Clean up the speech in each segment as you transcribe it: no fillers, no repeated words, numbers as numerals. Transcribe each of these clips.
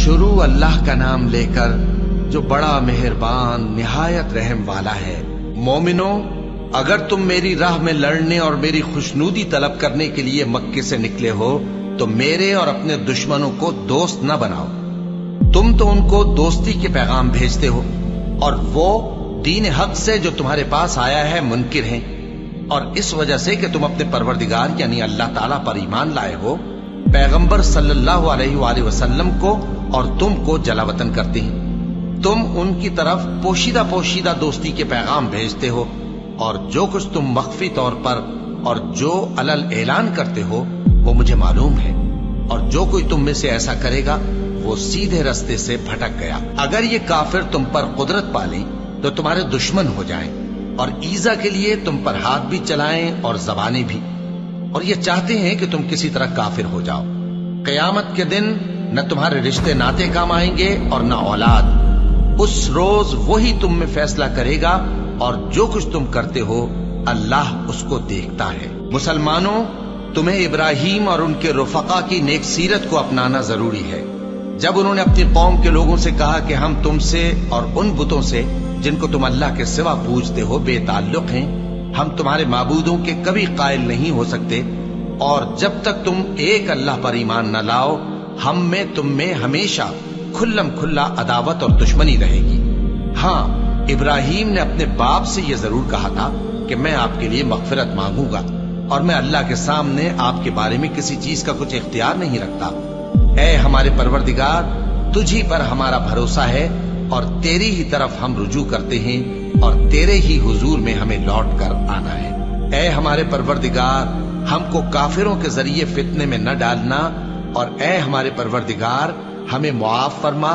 شروع اللہ کا نام لے کر جو بڑا مہربان نہایت رحم والا ہے۔ مومنو، اگر تم میری راہ میں لڑنے اور میری خوشنودی طلب کرنے کے لیے مکے سے نکلے ہو تو میرے اور اپنے دشمنوں کو دوست نہ بناؤ۔ تم تو ان کو دوستی کے پیغام بھیجتے ہو اور وہ دین حق سے جو تمہارے پاس آیا ہے منکر ہیں، اور اس وجہ سے کہ تم اپنے پروردگار یعنی اللہ تعالیٰ پر ایمان لائے ہو، پیغمبر صلی اللہ علیہ وآلہ وسلم کو اور تم کو جلا وطن کرتے ہیں۔ تم ان کی طرف پوشیدہ دوستی کے پیغام بھیجتے ہو، اور جو کچھ تم مخفی طور پر اور جو علل اعلان کرتے ہو وہ مجھے معلوم ہے، اور جو کوئی تم میں سے ایسا کرے گا وہ سیدھے رستے سے بھٹک گیا۔ اگر یہ کافر تم پر قدرت پالیں تو تمہارے دشمن ہو جائیں، اور ایذا کے لیے تم پر ہاتھ بھی چلائیں اور زبانیں بھی، اور یہ چاہتے ہیں کہ تم کسی طرح کافر ہو جاؤ۔ قیامت کے دن نہ تمہارے رشتے ناتے کام آئیں گے اور نہ اولاد۔ اس روز وہی تم میں فیصلہ کرے گا، اور جو کچھ تم کرتے ہو اللہ اس کو دیکھتا ہے۔ مسلمانوں، تمہیں ابراہیم اور ان کے رفقا کی نیک سیرت کو اپنانا ضروری ہے۔ جب انہوں نے اپنی قوم کے لوگوں سے کہا کہ ہم تم سے اور ان بتوں سے جن کو تم اللہ کے سوا پوجتے ہو بے تعلق ہیں، ہم تمہارے معبودوں کے کبھی قائل نہیں ہو سکتے، اور جب تک تم ایک اللہ پر ایمان نہ لاؤ ہم میں تم میں ہمیشہ کھلم کھلا عداوت اور دشمنی رہے گی۔ ہاں، ابراہیم نے اپنے باپ سے یہ ضرور کہا تھا کہ میں آپ کے لیے مغفرت مانگوں گا، اور میں اللہ کے سامنے آپ کے بارے میں کسی چیز کا کچھ اختیار نہیں رکھتا۔ اے ہمارے پروردگار، تجھی پر ہمارا بھروسہ ہے اور تیری ہی طرف ہم رجوع کرتے ہیں، اور تیرے ہی حضور میں ہمیں لوٹ کر آنا ہے۔ اے ہمارے پروردگار، ہم کو کافروں کے ذریعے فتنے میں نہ ڈالنا، اور اے ہمارے پروردگار ہمیں معاف فرما،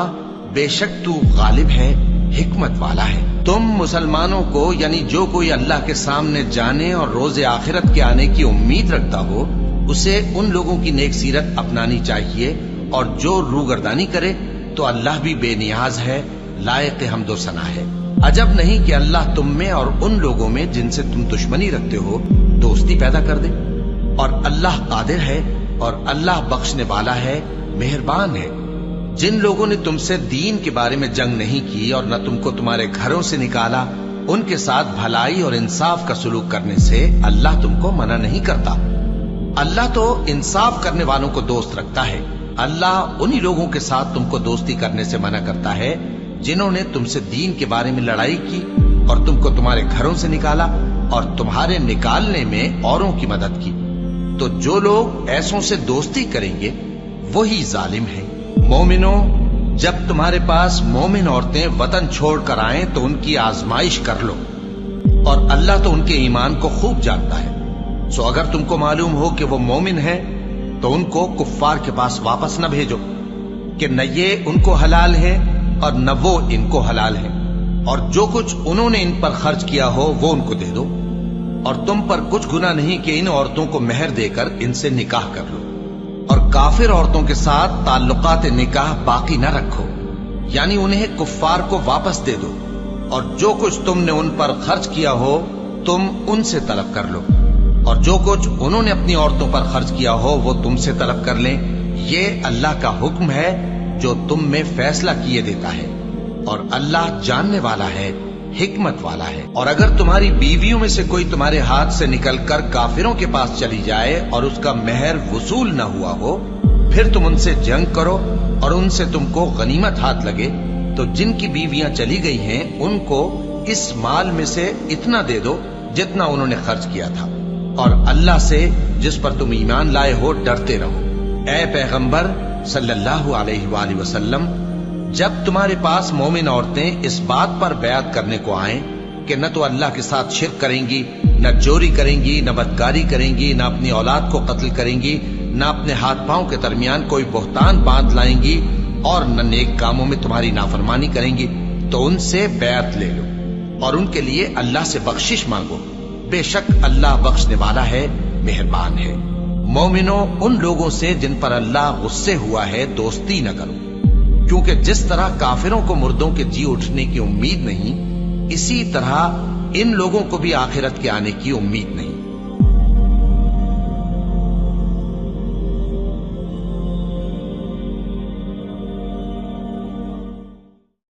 بے شک تو غالب ہے، حکمت والا ہے۔ تم مسلمانوں کو یعنی جو کوئی اللہ کے سامنے جانے اور روز آخرت کے آنے کی امید رکھتا ہو اسے ان لوگوں کی نیک سیرت اپنانی چاہیے، اور جو روگردانی کرے تو اللہ بھی بے نیاز ہے، لائق حمد و ثنا ہے۔ عجب نہیں کہ اللہ تم میں اور ان لوگوں میں جن سے تم دشمنی رکھتے ہو دوستی پیدا کر دے، اور اللہ قادر ہے اور اللہ بخشنے والا ہے، مہربان ہے۔ جن لوگوں نے تم سے دین کے بارے میں جنگ نہیں کی اور نہ تم کو تمہارے گھروں سے نکالا، ان کے ساتھ بھلائی اور انصاف کا سلوک کرنے سے اللہ تم کو منع نہیں کرتا۔ اللہ تو انصاف کرنے والوں کو دوست رکھتا ہے۔ اللہ انہی لوگوں کے ساتھ تم کو دوستی کرنے سے منع کرتا ہے جنہوں نے تم سے دین کے بارے میں لڑائی کی اور تم کو تمہارے گھروں سے نکالا اور تمہارے نکالنے میں اوروں کی مدد کی۔ تو جو لوگ ایسوں سے دوستی کریں گے وہی ظالم ہیں۔ مومنوں، جب تمہارے پاس مومن عورتیں وطن چھوڑ کر آئیں تو ان کی آزمائش کر لو، اور اللہ تو ان کے ایمان کو خوب جانتا ہے۔ سو اگر تم کو معلوم ہو کہ وہ مومن ہیں تو ان کو کفار کے پاس واپس نہ بھیجو، کہ نہ یہ ان کو حلال ہے اور نہ وہ ان کو حلال ہے، اور جو کچھ انہوں نے ان پر خرچ کیا ہو وہ ان کو دے دو، اور تم پر کچھ گناہ نہیں کہ ان عورتوں کو مہر دے کر ان سے نکاح کر لو، اور کافر عورتوں کے ساتھ تعلقات نکاح باقی نہ رکھو، یعنی انہیں کفار کو واپس دے دو، اور جو کچھ تم نے ان پر خرچ کیا ہو تم ان سے طلب کر لو، اور جو کچھ انہوں نے اپنی عورتوں پر خرچ کیا ہو وہ تم سے طلب کر لیں۔ یہ اللہ کا حکم ہے جو تم میں فیصلہ کیے دیتا ہے، اور اللہ جاننے والا ہے، حکمت والا ہے۔ اور اگر تمہاری بیویوں میں سے کوئی تمہارے ہاتھ سے نکل کر کافروں کے پاس چلی جائے اور اس کا مہر وصول نہ ہوا ہو، پھر تم ان سے جنگ کرو اور ان سے تم کو غنیمت ہاتھ لگے، تو جن کی بیویاں چلی گئی ہیں ان کو اس مال میں سے اتنا دے دو جتنا انہوں نے خرچ کیا تھا، اور اللہ سے جس پر تم ایمان لائے ہو ڈرتے رہو۔ اے پیغمبر صلی اللہ علیہ وآلہ وسلم، جب تمہارے پاس مومن عورتیں اس بات پر بیعت کرنے کو آئیں کہ نہ تو اللہ کے ساتھ شرک کریں گی، نہ چوری کریں گی، نہ بدکاری کریں گی، نہ اپنی اولاد کو قتل کریں گی، نہ اپنے ہاتھ پاؤں کے درمیان کوئی بہتان باندھ لائیں گی، اور نہ نیک کاموں میں تمہاری نافرمانی کریں گی، تو ان سے بیعت لے لو اور ان کے لیے اللہ سے بخشش مانگو، بے شک اللہ بخشنے والا ہے، مہربان ہے۔ مومنوں، ان لوگوں سے جن پر اللہ غصے ہوا ہے دوستی نہ کرو، کیونکہ جس طرح کافروں کو مردوں کے جی اٹھنے کی امید نہیں، اسی طرح ان لوگوں کو بھی آخرت کے آنے کی امید نہیں۔